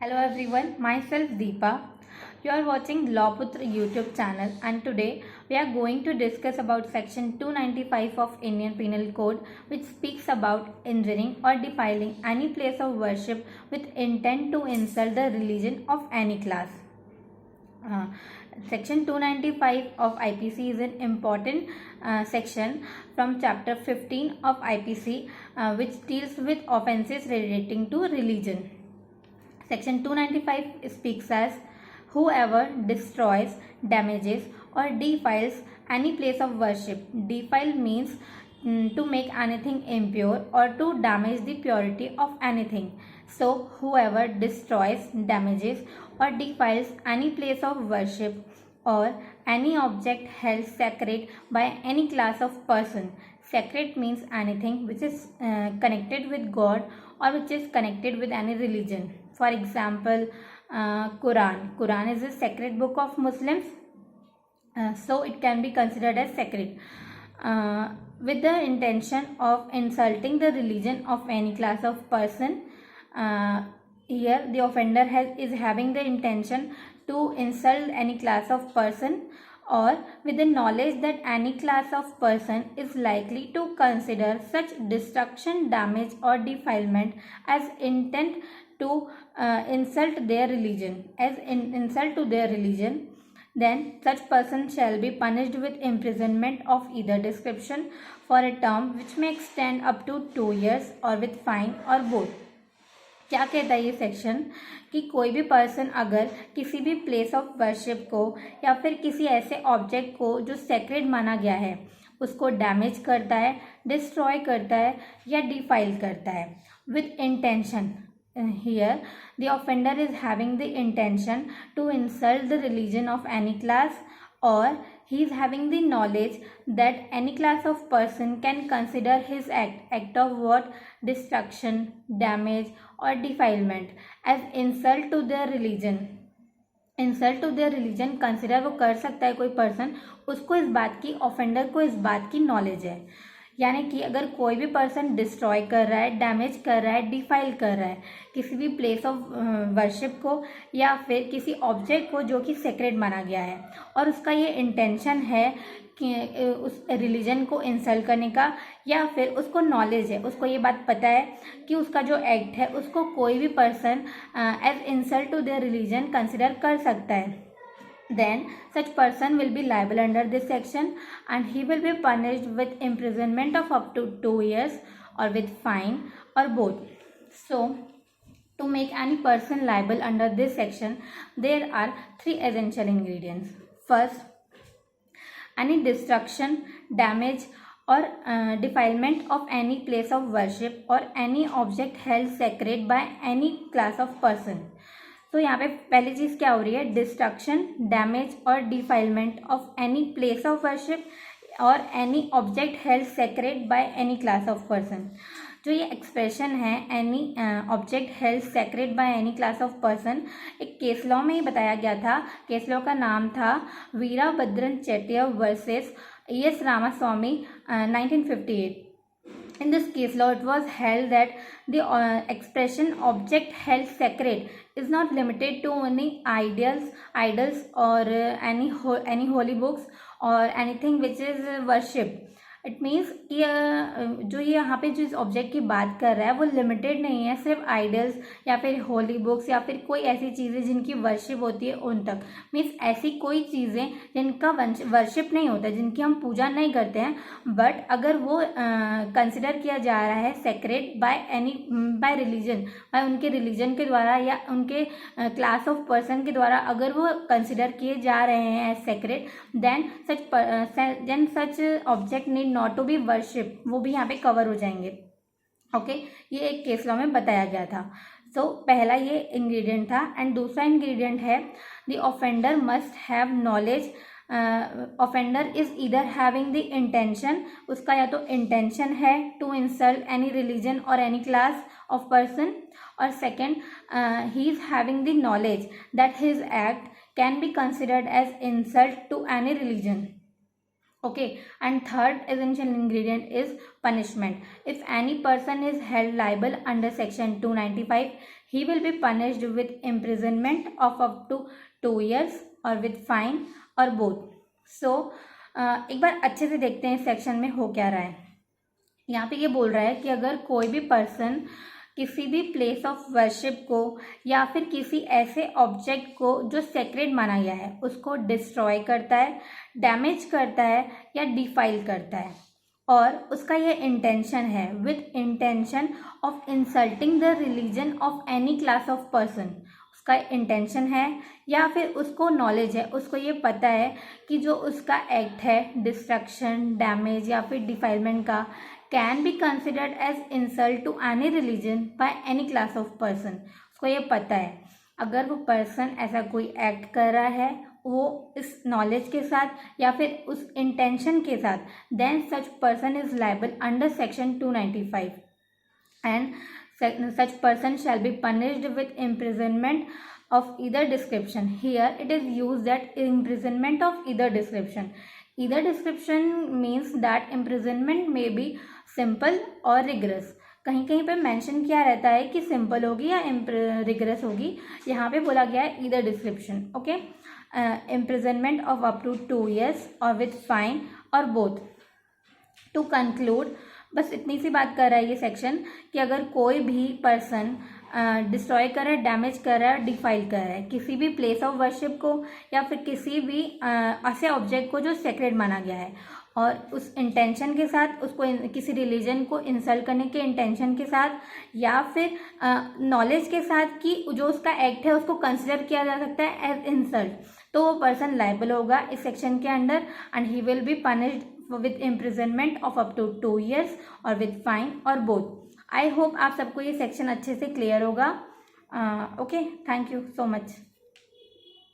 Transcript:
Hello everyone, myself Deepa. You are watching Lawputra YouTube channel and today we are going to discuss about section 295 of Indian Penal Code, which speaks about injuring or defiling any place of worship with intent to insult the religion of any class. Uh, Section 295 of IPC is an important section from chapter 15 of IPC, which deals with offences relating to religion. Section 295 speaks as whoever destroys, damages or defiles any place of worship. Defile means to make anything impure or to damage the purity of anything. So whoever destroys, damages or defiles any place of worship or any object held sacred by any class of person. Sacred means anything which is connected with God or which is connected with any religion. For example, Quran. Quran is a sacred book of Muslims, so it can be considered as sacred. With the intention of insulting the religion of any class of person, here the offender is having the intention to insult any class of person, or with the knowledge that any class of person is likely to consider such destruction, damage or defilement as intent to insult their religion, insult to their religion, then such person shall be punished with imprisonment of either description for a term which may extend up to 2 years or with fine or both. क्या कहता है ये section कि कोई भी person अगर किसी भी प्लेस ऑफ वर्शिप को या फिर किसी ऐसे ऑब्जेक्ट को जो सेक्रेड माना गया है उसको डैमेज करता है, डिस्ट्रॉय करता है या डिफाइल करता है with intention. Here the offender is having the intention to insult the religion of any class, or he is having the knowledge that any class of person can consider his act of what, destruction, damage or defilement as insult to their religion. Insult to their religion consider वो कर सकता है कोई person, उसको इस बात की, offender को इस बात की नॉलेज है. यानी कि अगर कोई भी पर्सन डिस्ट्रॉय कर रहा है, डैमेज कर रहा है, डिफाइल कर रहा है किसी भी प्लेस ऑफ वर्शिप को या फिर किसी ऑब्जेक्ट को जो कि सेक्रेड माना गया है, और उसका ये इंटेंशन है कि उस रिलीजन को इंसल्ट करने का, या फिर उसको नॉलेज है, उसको ये बात पता है कि उसका जो एक्ट है उसको कोई भी person as insult to their religion consider कर सकता है, then such person will be liable under this section and he will be punished with imprisonment of up to 2 years or with fine or both. So to make any person liable under this section, there are 3 essential ingredients. First, any destruction, damage or defilement of any place of worship or any object held sacred by any class of person. तो यहाँ पे पहली चीज़ क्या हो रही है, destruction, damage और defilement of any place of worship और any object held sacred by any class of person. जो ये एक्सप्रेशन है any object held sacred by any class of person, एक केस लॉ में ही बताया गया था. केस लॉ का नाम था Veerabhadran Chettiar versus ES Ramaswamy 1958. In this case law, it was held that the expression object held sacred is not limited to any idols or any holy books or anything which is worship. It means कि जो ये यहाँ पे जो इस object की बात कर रहा है वो लिमिटेड नहीं है सिर्फ आइडल्स या फिर होली बुक्स या फिर कोई ऐसी चीज़ें जिनकी वर्शिप होती है उन तक. मीन्स ऐसी कोई चीज़ें जिनका वर्शिप नहीं होता, जिनकी हम पूजा नहीं करते हैं, बट अगर वो कंसिडर किया जा रहा है सेक्रेड बाय रिलीजन, बाय उनके रिलीजन के द्वारा या उनके क्लास ऑफ पर्सन के द्वारा अगर वो कंसिडर किए जा रहे हैं as sacred, then such object need not to be worship, वो भी यहाँ पे कवर हो जाएंगे. ओके, ये एक केस लॉ में बताया गया था. सो पहला ये इंग्रेडिएंट था. एंड दूसरा इंग्रेडिएंट है the offender must have knowledge. Offender is either having the intention, उसका या तो इंटेंशन है टू इंसल्ट एनी रिलीजन और एनी क्लास ऑफ पर्सन, और second he is having the knowledge that his act can be considered as insult to any religion. Okay, and third essential ingredient is punishment. If any person is held liable under section 295, he will be punished with imprisonment of up to 2 years और with fine और both. So एक बार अच्छे से देखते हैं section में हो क्या रहा है. यहाँ पे ये बोल रहा है कि अगर कोई भी पर्सन किसी भी प्लेस ऑफ वर्शिप को या फिर किसी ऐसे ऑब्जेक्ट को जो सेक्रेड माना गया है उसको डिस्ट्रॉय करता है, डैमेज करता है या डिफाइल करता है और उसका ये इंटेंशन है with intention of insulting the religion of any class of person, उसका इंटेंशन है या फिर उसको नॉलेज है, उसको ये पता है कि जो उसका एक्ट है डिस्ट्रक्शन, डैमेज या फिर डिफाइलमेंट का can be considered as insult to any religion by any class of person. उसको ये पता है अगर वो पर्सन ऐसा कोई एक्ट कर रहा है वो इस नॉलेज के साथ या फिर उस इंटेंशन के साथ, then such person is liable under section 295 and such person shall be punished with imprisonment of either description. Here it is used that imprisonment of either description. Either description means that imprisonment may be simple or rigorous. कहीं कहीं पे mention किया रहता है कि simple होगी या rigorous होगी, यहाँ पे बोला गया है either description. Okay, imprisonment of up to 2 years और विथ फाइन और बोथ. टू कंक्लूड, बस इतनी सी बात कर रहा है ये सेक्शन कि अगर कोई भी पर्सन डिस्ट्रॉय कर रहा है, डैमेज कर रहा है, डिफाइल कर रहा है किसी भी प्लेस ऑफ वर्शिप को या फिर किसी भी ऐसे ऑब्जेक्ट को जो सेक्रेड माना गया है और उस इंटेंशन के साथ, उसको किसी रिलीजन को इंसल्ट करने के इंटेंशन के साथ या फिर नॉलेज के साथ कि जो उसका एक्ट है उसको कंसिडर किया जा सकता है एज इंसल्ट, तो वो पर्सन लायबल होगा इस सेक्शन के under and he will be punished with imprisonment of up to 2 years और with fine और both. I hope आप सबको ये सेक्शन अच्छे से क्लियर होगा. Okay, thank you so much.